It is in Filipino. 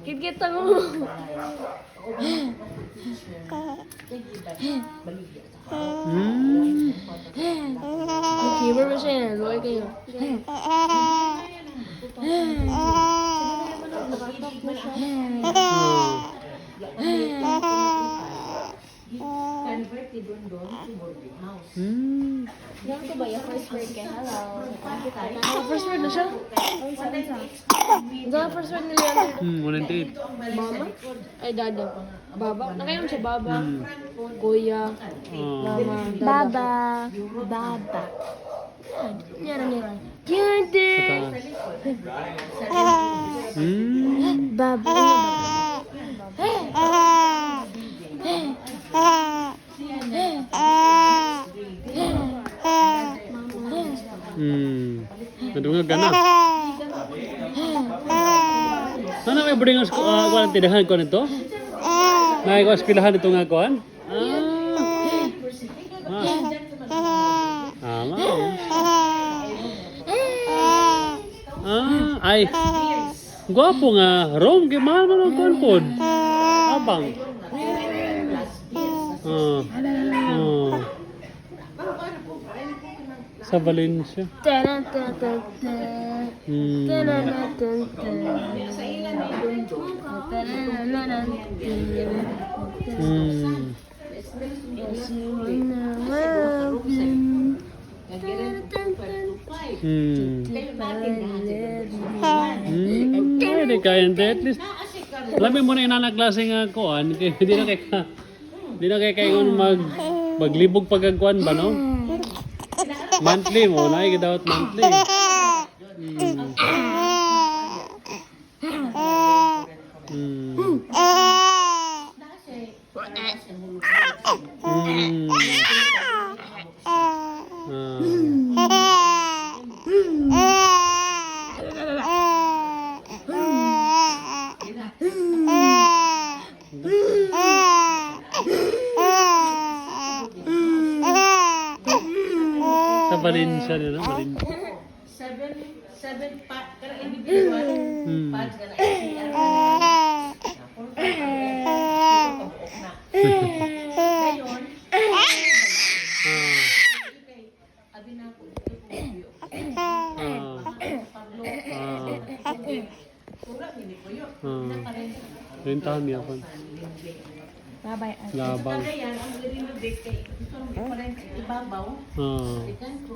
Kit-kita mo. Keeper ba siya? Luway kayo. Yan ko ba yung first word kay hello? First word na siya? Ang first word nila yan. 198. Mama? Ay, dada. Baba? Nakayon siya baba. Kuya. Mama. Baba. Baba. Yan ang nila. Yante. Baba. Nadungag ka na. Ano may bring ang kuan tindahan ko nito? May ko eskwelahan ito nga kuan? Ay. Gwapo nga. Rom, kay mahal mo ng kuan pod. Abang. Sa Valencia. Pwede ka yun. At least, alamin mo na inanaklase nga kuan. Hindi na kayo maglibog pagkagkuan ba, no? Monthly mo, nakikidawat monthly. Sa Valencia nila, Valencia. 7 pa, kaya individual pads ka na ICR na ngayon, abi na po ito pura hindi po yun. Rentahan niya pa. Bye-bye. Labang. Kaya yan, ang lirin na date kay ito ang difference ibabaw.